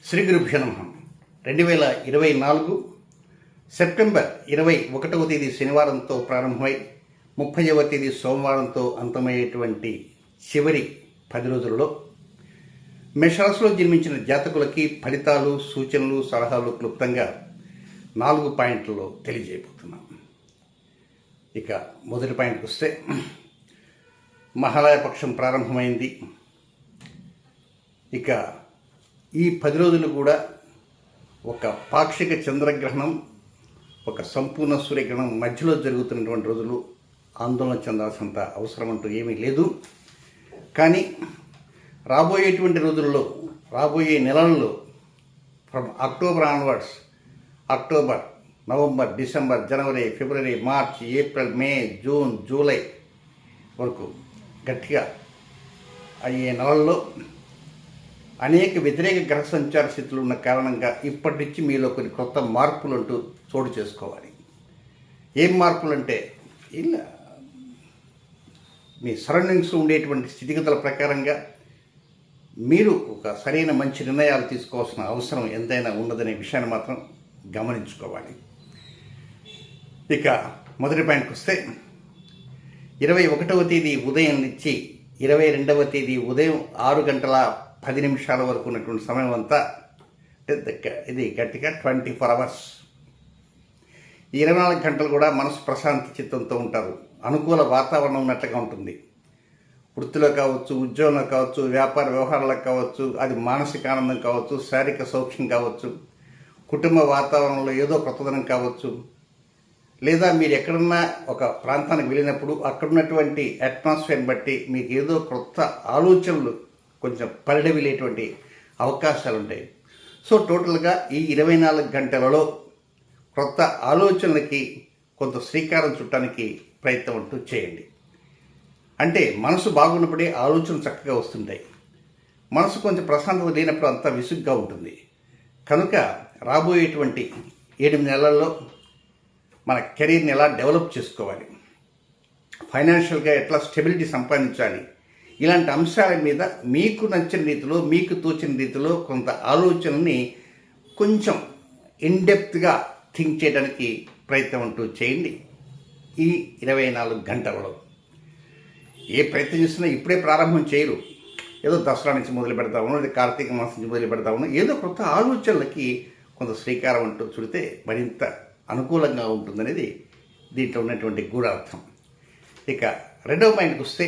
శ్రీ గురుభ్యో నమః. 2024 సెప్టెంబర్ 21వ తేదీ శనివారంతో ప్రారంభమై 30వ తేదీ సోమవారంతో అంతమయ్యేటువంటి చివరి 10 రోజులలో మేషరాశిలో జన్మించిన జాతకులకి ఫలితాలు, సూచనలు, సలహాలు క్లుప్తంగా 4 పాయింట్లలో తెలియజేయబోతున్నాం. ఇక మొదటి పాయింట్కి వస్తే, మహాలయ పక్షం ప్రారంభమైంది. ఇక ఈ 10 రోజులు కూడా ఒక పాక్షిక చంద్రగ్రహణం, ఒక సంపూర్ణ సూర్యగ్రహణం మధ్యలో జరుగుతున్నటువంటి రోజులు. ఆందోళన చెందాల్సినంత అవసరం అంటూ ఏమీ లేదు. కానీ రాబోయేటువంటి రోజుల్లో, రాబోయే నెలల్లో, from October onwards, October, November, December, January, February, March, April, May, June, July వరకు గట్టిగా అయ్యే నెలల్లో అనేక వ్యతిరేక గ్రహ సంచార స్థితులు ఉన్న కారణంగా ఇప్పటి నుంచి మీలో కొన్ని కొత్త మార్పులు అంటూ చోటు చేసుకోవాలి. ఏం మార్పులు అంటే, ఇలా మీ సరౌండింగ్స్ ఉండేటువంటి స్థితిగతుల ప్రకారంగా మీరు ఒక సరైన మంచి నిర్ణయాలు తీసుకోవాల్సిన అవసరం ఎంతైనా ఉన్నదనే విషయాన్ని మాత్రం గమనించుకోవాలి. ఇక మొదటి పాయింట్కి వస్తే, 21వ తేదీ ఉదయం నుంచి 22వ తేదీ ఉదయం 6:10 వరకు ఉన్నటువంటి సమయం అంతా ఇది గట్టిగా 24 అవర్స్. ఈ 24 గంటలు కూడా మనసు ప్రశాంతి చిత్తంతో ఉంటారు. అనుకూల వాతావరణం ఉన్నట్లుగా ఉంటుంది. వృత్తిలో కావచ్చు, ఉద్యోగంలో కావచ్చు, వ్యాపార వ్యవహారాలకు కావచ్చు, అది మానసిక ఆనందం కావచ్చు, శారీరక సౌఖ్యం కావచ్చు, కుటుంబ వాతావరణంలో ఏదో కొత్తదనం కావచ్చు, లేదా మీరు ఎక్కడున్నా ఒక ప్రాంతానికి వెళ్ళినప్పుడు అక్కడ ఉన్నటువంటి అట్మాస్ఫియర్ని బట్టి మీకు ఏదో కొత్త ఆలోచనలు కొంచెం పరిడవిలేటువంటి అవకాశాలు ఉంటాయి. సో టోటల్గా ఈ 24 గంటలలో కొత్త ఆలోచనలకి కొంత శ్రీకారం చుట్టానికి ప్రయత్నం అంటూ చేయండి. అంటే మనసు బాగున్నప్పుడే ఆలోచనలు చక్కగా వస్తుంటాయి. మనసు కొంచెం ప్రశాంతత లేనప్పుడు అంతా విసుగ్గా ఉంటుంది. కనుక రాబోయేటువంటి 8 నెలల్లో మన కెరీర్ని ఎలా డెవలప్ చేసుకోవాలి, ఫైనాన్షియల్గా ఎట్లా స్టెబిలిటీ సంపాదించాలి, ఇలాంటి అంశాల మీద మీకు నచ్చిన రీతిలో, మీకు తోచిన రీతిలో కొంత ఆలోచనని కొంచెం ఇన్డెప్త్గా థింక్ చేయడానికి ప్రయత్నం అంటూ చేయండి. ఈ 24 గంటలలో ఏ ప్రయత్నం చేసినా ఇప్పుడే ప్రారంభం చేయరు. ఏదో దసరా నుంచి మొదలు పెడతాము, లేదా కార్తీక మాసం నుంచి మొదలు పెడతాము, ఏదో కొత్త ఆలోచనలకి కొంత శ్రీకారం అంటూ చుడితే మరింత అనుకూలంగా ఉంటుందనేది దీంట్లో ఉన్నటువంటి గూఢార్థం. ఇక రెండవ పాయింట్కి వస్తే,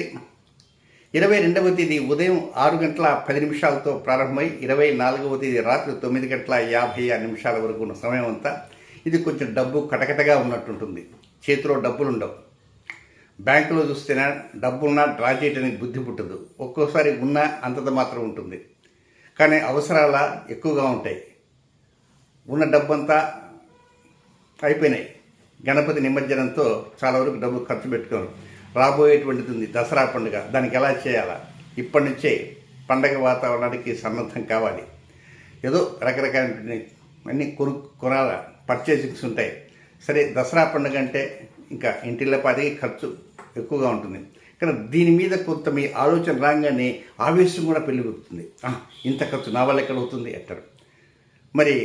22వ తేదీ ఉదయం 6:10 ప్రారంభమై 24వ తేదీ రాత్రి 9:56 వరకు ఉన్న సమయం అంతా ఇది కొంచెం డబ్బు కటకటగా ఉన్నట్టుంటుంది. చేతిలో డబ్బులు ఉండవు. బ్యాంకులో చూస్తేనే డబ్బున్నా డ్రా చేయడానికి బుద్ధి పుట్టదు. ఒక్కోసారి ఉన్నా అంతంత మాత్రం ఉంటుంది. కానీ అవసరాల ఎక్కువగా ఉంటాయి. ఉన్న డబ్బంతా అయిపోయినాయి. గణపతి నిమజ్జనంతో చాలా వరకు డబ్బు ఖర్చు పెట్టుకోరు. రాబోయేటువంటిది ఉంది దసరా పండుగ, దానికి ఎలా చేయాలా, ఇప్పటి నుంచే పండగ వాతావరణానికి సన్నద్ధం కావాలి. ఏదో రకరకాల అన్నీ కొనాల, పర్చేసింగ్స్ ఉంటాయి. సరే, దసరా పండుగ అంటే ఇంకా ఇంటిల్లపాటికి ఖర్చు ఎక్కువగా ఉంటుంది. కానీ దీని మీద కొంత మీ ఆలోచన రాగానే ఆవేశం కూడా పెళ్ళిపోతుంది. ఇంత ఖర్చు నా వల్ల ఎక్కడ అవుతుంది అంటారు. మరి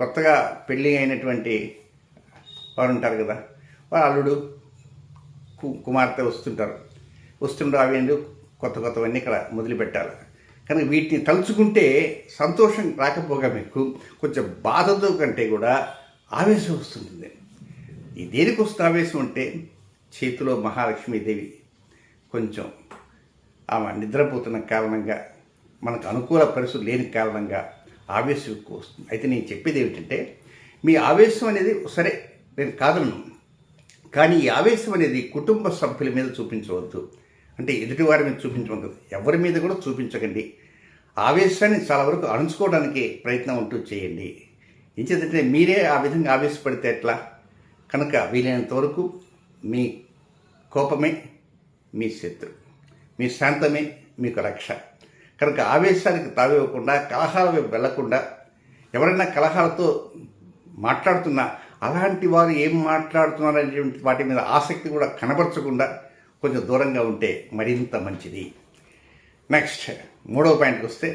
కొత్తగా పెళ్ళి అయినటువంటి వారు ఉంటారు కదా, వారు అల్లుడు కుమార్తె వస్తుంటారు అవి కొత్తవన్నీ ఇక్కడ మొదలుపెట్టాలి. కానీ వీటిని తలుచుకుంటే సంతోషం రాకపోగా మీకు కొంచెం బాధతో కంటే కూడా ఆవేశం వస్తుంది. ఈ దేనికి వస్తుంది ఆవేశం అంటే, చేతిలో మహాలక్ష్మీదేవి కొంచెం ఆమె నిద్రపోతున్న కారణంగా, మనకు అనుకూల పరిస్థితులు లేని కారణంగా ఆవేశం ఎక్కువ వస్తుంది. అయితే నేను చెప్పేది ఏమిటంటే, మీ ఆవేశం అనేది సరే, నేను కాదను, కానీ ఈ ఆవేశం అనేది కుటుంబ సభ్యుల మీద చూపించవద్దు. అంటే ఎదుటివారి మీద చూపించవద్దు, ఎవరి మీద కూడా చూపించకండి. ఆవేశాన్ని చాలా వరకు అణుచుకోవడానికి ప్రయత్నం అంటూ చేయండి. ఇంచేదంటే మీరే ఆ విధంగా ఆవేశపడితే ఎట్లా? కనుక వీలైనంత వరకు మీ కోపమే మీ శత్రు, మీ శాంతమే మీకు రక్ష. కనుక ఆవేశానికి తావివ్వకుండా, కలహాల వైపు వెళ్లకుండా, ఎవరైనా కలహాలతో మాట్లాడుతున్నా అలాంటి వారు ఏం మాట్లాడుతున్నారనేటువంటి వాటి మీద ఆసక్తి కూడా కనబరచకుండా కొంచెం దూరంగా ఉంటే మరింత మంచిది. నెక్స్ట్ 3వ పాయింట్కి వస్తే,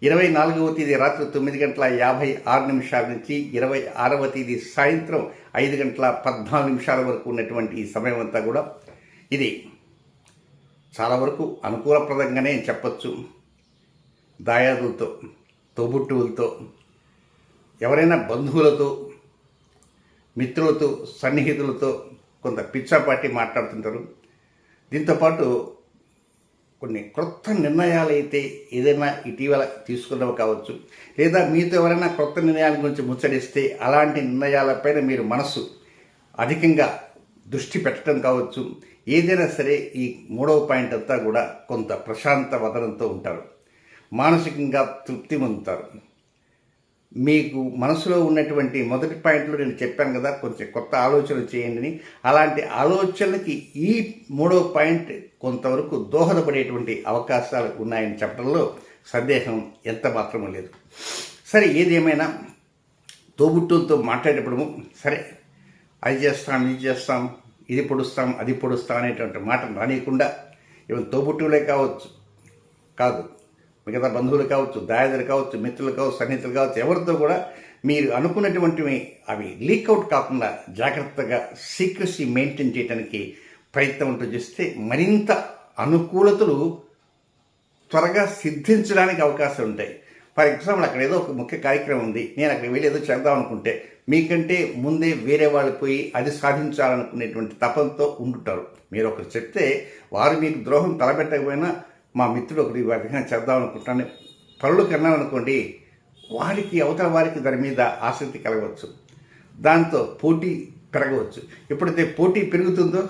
24వ తేదీ రాత్రి 9:56 నుంచి 26వ తేదీ సాయంత్రం 5:14 వరకు ఉన్నటువంటి ఈ సమయం అంతా కూడా ఇది చాలా వరకు అనుకూలప్రదంగానే చెప్పచ్చు. దాయాదులతో, తోబుట్టువులతో, ఎవరైనా బంధువులతో, మిత్రులతో, సన్నిహితులతో కొంత పిచ్చాపాటి మాట్లాడుతుంటారు. దీంతోపాటు కొన్ని క్రొత్త నిర్ణయాలు అయితే ఏదైనా ఇటీవల తీసుకున్నవి కావచ్చు, లేదా మీతో ఎవరైనా క్రొత్త నిర్ణయాల గురించి ముచ్చరిస్తే అలాంటి నిర్ణయాలపైన మీరు మనసు అధికంగా దృష్టి పెట్టడం కావచ్చు. ఏదైనా సరే ఈ 3వ పాయింట్ అంతా కూడా కొంత ప్రశాంత వదనంతో ఉంటారు, మానసికంగా తృప్తి పొందుతారు. మీకు మనసులో ఉన్నటువంటి మొదటి పాయింట్లో నేను చెప్పాను కదా, కొంచెం కొత్త ఆలోచనలు చేయండి. అలాంటి ఆలోచనలకి ఈ 3వ పాయింట్ కొంతవరకు దోహదపడేటువంటి అవకాశాలు ఉన్నాయని చెప్పడంలో సందేహం ఎంత మాత్రమూ లేదు. సరే, ఏదేమైనా తోబుట్టులతో మాట్లాడేటప్పుడు సరే అది చేస్తాం, ఇది చేస్తాం, ఇది పొడుస్తాం, అది పొడుస్తాం అనేటువంటి మాట రానియకుండా, ఈవెన్ తోబుట్టువులే కాదు మిగతా బంధువులు కావచ్చు, దాయాదులు కావచ్చు, మిత్రులు కావచ్చు, సన్నిహితులు కావచ్చు, ఎవరితో కూడా మీరు అనుకున్నటువంటివి అవి లీక్అవుట్ కాకుండా జాగ్రత్తగా సీక్రెసీ మెయింటైన్ చేయడానికి ప్రయత్నం ఉంటూ చేస్తే మరింత అనుకూలతలు త్వరగా సిద్ధించడానికి అవకాశం ఉంటాయి. ఫర్ ఎగ్జాంపుల్, అక్కడ ఏదో ఒక ముఖ్య కార్యక్రమం ఉంది, నేను అక్కడికి వెళ్ళి ఏదో చేద్దాం అనుకుంటే మీకంటే ముందే వేరే వాళ్ళు పోయి అది సాధించాలనుకునేటువంటి తపంతో ఉంటుంటారు. మీరు ఒకరు చెప్తే వారు మీకు ద్రోహం తలపెట్టకపోయినా మా మిత్రుడు ఒకటి విధంగా చేద్దాం అనుకుంటాను పనులు కన్నామనుకోండి, వారికి అవతల వారికి దాని మీద ఆసక్తి కలగవచ్చు, దాంతో పోటీ పెరగవచ్చు. ఎప్పుడైతే పోటీ పెరుగుతుందో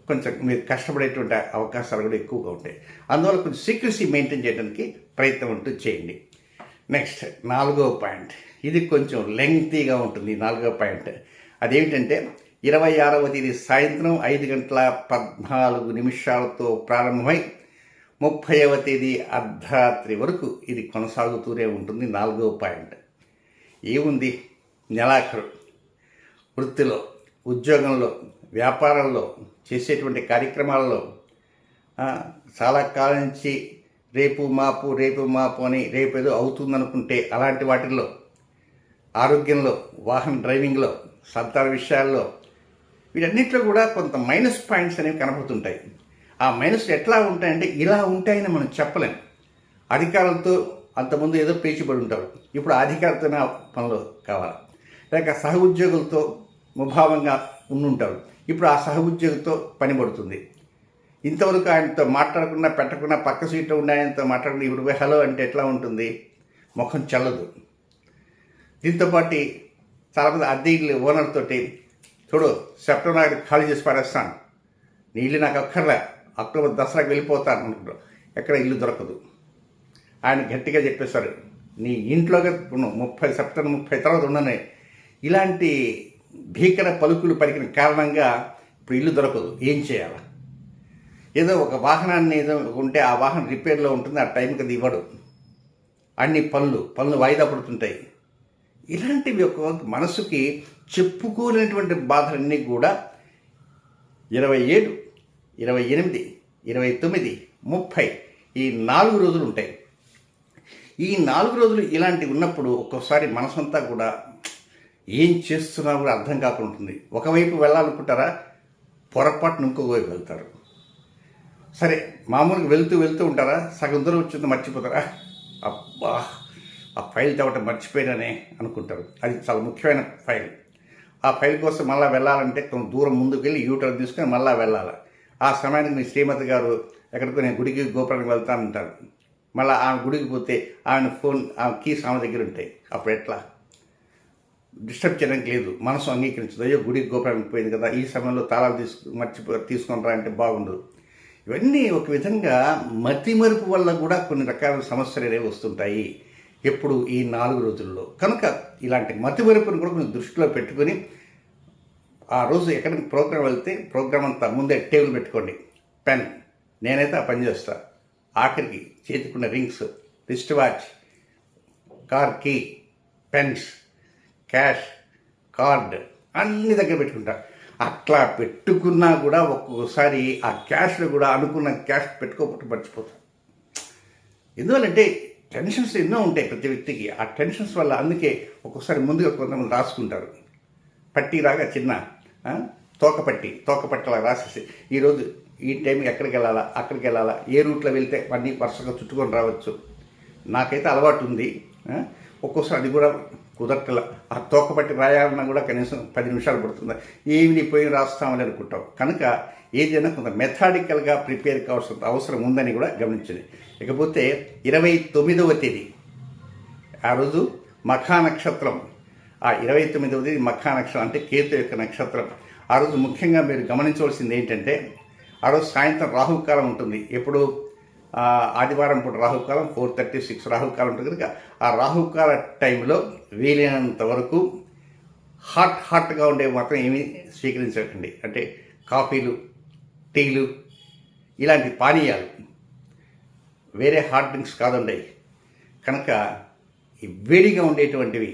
కొంచెం మీరు కష్టపడేటువంటి అవకాశాలు కూడా ఎక్కువగా ఉంటాయి. అందువల్ల కొంచెం సీక్రెసీ మెయింటైన్ చేయడానికి ప్రయత్నం ఉంటూ చేయండి. నెక్స్ట్ 4వ పాయింట్, ఇది కొంచెం లెంగ్తీగా ఉంటుంది. 4వ పాయింట్ అదేమిటంటే 26వ తేదీ సాయంత్రం 5:14 ప్రారంభమై 30వ తేదీ అర్ధరాత్రి వరకు ఇది కొనసాగుతూనే ఉంటుంది. 4వ పాయింట్ ఏముంది, నెలాఖరు వృత్తిలో, ఉద్యోగంలో, వ్యాపారంలో, చేసేటువంటి కార్యక్రమాలలో చాలా కాలం నుంచి రేపు మాపు అని రేపు ఏదో అవుతుందనుకుంటే అలాంటి వాటిల్లో, ఆరోగ్యంలో, వాహన డ్రైవింగ్లో, సంతాన విషయాల్లో, వీటన్నిటిలో కూడా కొంత మైనస్ పాయింట్స్ అనేవి కనపడుతుంటాయి. ఆ మైనస్లు ఎట్లా ఉంటాయంటే ఇలా ఉంటాయని మనం చెప్పలేం. అధికారులతో అంతకుముందు ఏదో పేచిపడి ఉంటారు, ఇప్పుడు అధికారితోనే పనులు కావాలి. లేక సహ ఉద్యోగులతో ముభావంగా ఉండుంటారు, ఇప్పుడు ఆ సహ ఉద్యోగితో పని పడుతుంది. ఇంతవరకు ఆయనతో మాట్లాడకుండా పెట్టకుండా పక్క సీట్లో ఉండి ఆయనతో మాట్లాడకుండా ఇప్పుడు పోయి హలో అంటే ఎట్లా ఉంటుంది, ముఖం చల్లదు. దీంతోపాటు చాలామంది అద్దె ఇల్లు ఓనర్ తోటి, చూడు సెప్టెంబర్ ఖాళీ చేసి పారేస్తాను, నీ ఇల్లు నాకు అక్కర్లే, అక్టోబర్ దసరాకి వెళ్ళిపోతాను అనుకుంటారు. ఎక్కడ ఇల్లు దొరకదు. ఆయన గట్టిగా చెప్పేశారు, నీ ఇంట్లోగా సెప్టెంబర్ 30 తర్వాత ఉండనే. ఇలాంటి భీకర పలుకులు పలికిన కారణంగా ఇప్పుడు ఇల్లు దొరకదు. ఏం చేయాలి? ఏదో ఒక వాహనాన్ని ఏదో ఉంటే ఆ వాహనం రిపేర్లో ఉంటుంది, ఆ టైంకి అది ఇవ్వడు. అన్ని పనులు వాయిదా పడుతుంటాయి. ఇలాంటివి ఒక మనసుకి చెప్పుకోలేనటువంటి బాధలన్నీ కూడా 27, 28, 29, 30 ఈ 4 రోజులు ఉంటాయి. ఈ 4 రోజులు ఇలాంటివి ఉన్నప్పుడు ఒక్కోసారి మనసంతా కూడా ఏం చేస్తున్నా కూడా అర్థం కాకుండా ఉంటుంది. ఒకవైపు వెళ్ళాలనుకుంటారా, పొరపాటున ఇంకొక వైపు వెళ్తారు. సరే, మామూలుగా వెళ్తూ ఉంటారా, సగం దూరం వచ్చిందో మర్చిపోతారా, అబ్బా ఆ ఫైల్ తేవటం మర్చిపోయినానే అనుకుంటారు. అది చాలా ముఖ్యమైన ఫైల్. ఆ ఫైల్ కోసం మళ్ళీ వెళ్ళాలంటే కొంత దూరం ముందుకు వెళ్ళి యూటర్న్ తీసుకొని మళ్ళీ వెళ్ళాలి. ఆ సమయానికి మీ శ్రీమతి గారు ఎక్కడికో నేను గుడికి గోపురానికి వెళ్తానంటారు. మళ్ళీ ఆమె గుడికి పోతే ఆమె ఫోన్, ఆమె కీస్ ఆమె దగ్గర ఉంటాయి. అప్పుడు ఎట్లా? డిస్టర్బ్ చేయడానికి లేదు, మనసు అంగీకరించదు. అయ్యో గుడికి గోపురానికి పోయింది కదా, ఈ సమయంలో తాళాలు తీసుకొని రా అంటే బాగుండదు. ఇవన్నీ ఒక విధంగా మతిమరుపు వల్ల కూడా కొన్ని రకాల సమస్యలు అనేవి వస్తుంటాయి ఎప్పుడు ఈ 4 రోజుల్లో. కనుక ఇలాంటి మతిమరుపును కూడా కొంచెం దృష్టిలో పెట్టుకొని ఆ రోజు ఎక్కడికి ప్రోగ్రాం వెళ్తే ప్రోగ్రాం అంతా ముందే టేబుల్ పెట్టుకోండి, పెన్, నేనైతే ఆ పని చేస్తా. ఆఖరికి చేతికున్న rings, wrist watch, car key, pens, cash, card అన్ని దగ్గర పెట్టుకుంటా. అట్లా పెట్టుకున్నా కూడా ఒక్కొక్కసారి ఆ క్యాష్లో కూడా అనుకున్న క్యాష్ పెట్టుకోకపోతే మర్చిపోతాం. ఎందువల్లంటే టెన్షన్స్ ఎన్నో ఉంటాయి ప్రతి వ్యక్తికి. ఆ టెన్షన్స్ వల్ల అందుకే ఒక్కొక్కసారి ముందుగా కొంతమంది రాసుకుంటారు. పట్టీలాగా చిన్న తోకపట్టిలా రాసేసి ఈరోజు ఈ టైంకి ఎక్కడికి వెళ్ళాలా, అక్కడికి వెళ్ళాలా, ఏ రూట్లో వెళ్తే అన్నీ వరుసగా చుట్టుకొని రావచ్చు. నాకైతే అలవాటు ఉంది. ఒక్కోసారి అది కూడా కుదరట్లా. ఆ తోకపట్టి రాయాలన్నా కూడా కనీసం 10 నిమిషాలు పడుతుంది. ఏమి పోయి రాస్తామని అనుకుంటాం. కనుక ఏదైనా కొంత మెథాడికల్గా ప్రిపేర్ కావాల్సిన అవసరం ఉందని కూడా గమనించింది. ఇకపోతే 29వ తేదీ ఆ రోజు మఖా నక్షత్రం. ఆ 29వ తేదీ మఖా నక్షత్రం అంటే కేతు యొక్క నక్షత్రం. ఆ రోజు ముఖ్యంగా మీరు గమనించవలసింది ఏంటంటే ఆ రోజు సాయంత్రం రాహుకాలం ఉంటుంది. ఎప్పుడు ఆదివారం పూట రాహుకాలం 4:36 రాహుకాలం ఉంటుంది కనుక ఆ రాహుకాల టైంలో వీలైనంత వరకు హాట్గా ఉండేవి మాత్రం ఏమీ స్వీకరించకండి. అంటే కాఫీలు, టీలు, ఇలాంటి పానీయాలు, వేరే హాట్ డ్రింక్స్ కాదండి. కనుక ఈ వేడిగా ఉండేటువంటివి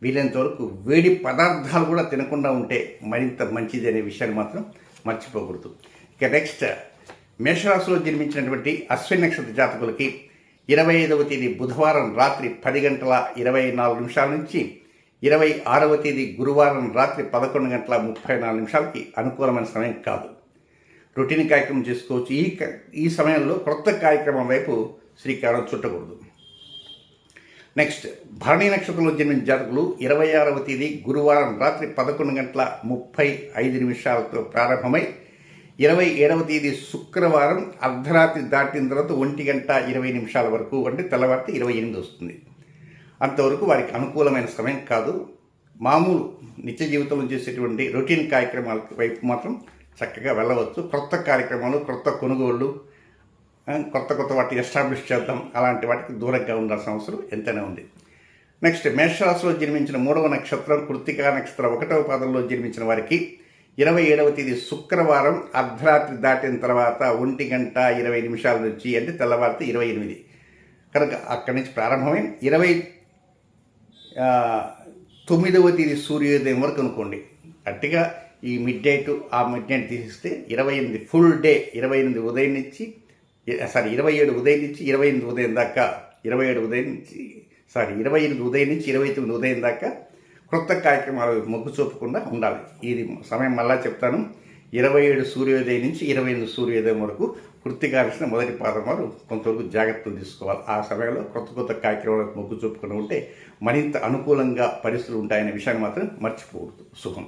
వీలైనంత వరకు వేడి పదార్థాలు కూడా తినకుండా ఉంటే మరింత మంచిది అనే విషయాన్ని మాత్రం మర్చిపోకూడదు. ఇక నెక్స్ట్ మేషరాశిలో జన్మించినటువంటి అశ్విని నక్షత్ర జాతకులకి 25వ తేదీ బుధవారం రాత్రి 10:24 నుంచి 26వ తేదీ గురువారం రాత్రి 11:34 అనుకూలమైన సమయం కాదు. రొటీన్ కార్యక్రమం చేసుకోవచ్చు. ఈ సమయంలో కొత్త కార్యక్రమం వైపు శ్రీకారం చుట్టకూడదు. నెక్స్ట్ భరణి నక్షత్రంలో జన్మించిన జాతకులు 26వ తేదీ గురువారం రాత్రి 11:35 ప్రారంభమై 27వ తేదీ శుక్రవారం అర్ధరాత్రి దాటిన తర్వాత 1:20 వరకు, అంటే తెల్లవారితే 28 వస్తుంది. అంతవరకు వారికి అనుకూలమైన సమయం కాదు. మామూలు నిత్య జీవితంలో చేసేటువంటి రొటీన్ కార్యక్రమాల వైపు మాత్రం చక్కగా వెళ్ళవచ్చు. కొత్త కార్యక్రమాలు, కొత్త కొనుగోళ్ళు, కొత్త వాటిని ఎస్టాబ్లిష్ చేద్దాం, అలాంటి వాటికి దూరంగా ఉండాల్సిన అవసరం ఎంతైనా ఉంది. నెక్స్ట్ మేషరాశిలో జన్మించిన 3వ నక్షత్రం కృత్తికా నక్షత్రం 1వ పాదంలో జన్మించిన వారికి 27వ తేదీ శుక్రవారం అర్ధరాత్రి దాటిన తర్వాత 1:20 నుంచి, అంటే తెల్లవారితే 28 కనుక అక్కడి నుంచి ప్రారంభమై 29వ తేదీ సూర్యోదయం వరకు అనుకోండి. అట్టిగా ఈ మిడ్ నైట్ తీసిస్తే 28 ఫుల్ డే, 27 ఉదయం నుంచి 28 ఉదయం దాకా, 28 ఉదయం నుంచి 29 ఉదయం దాకా కొత్త కార్యక్రమాలు మొగ్గు చూపకుండా ఉండాలి. ఇది సమయం మళ్ళా చెప్తాను. 27 సూర్యోదయం నుంచి 28 సూర్యోదయం వరకు కృత్తికా నక్షత్రం మొదటి పాదం వారు కొంతవరకు జాగ్రత్తలు తీసుకోవాలి. ఆ సమయంలో కొత్త కార్యక్రమాలకు మొగ్గు చూపకుండా ఉంటే మరింత అనుకూలంగా పరిస్థితులు ఉంటాయనే విషయాన్ని మాత్రం మర్చిపోకూడదు. శుభం.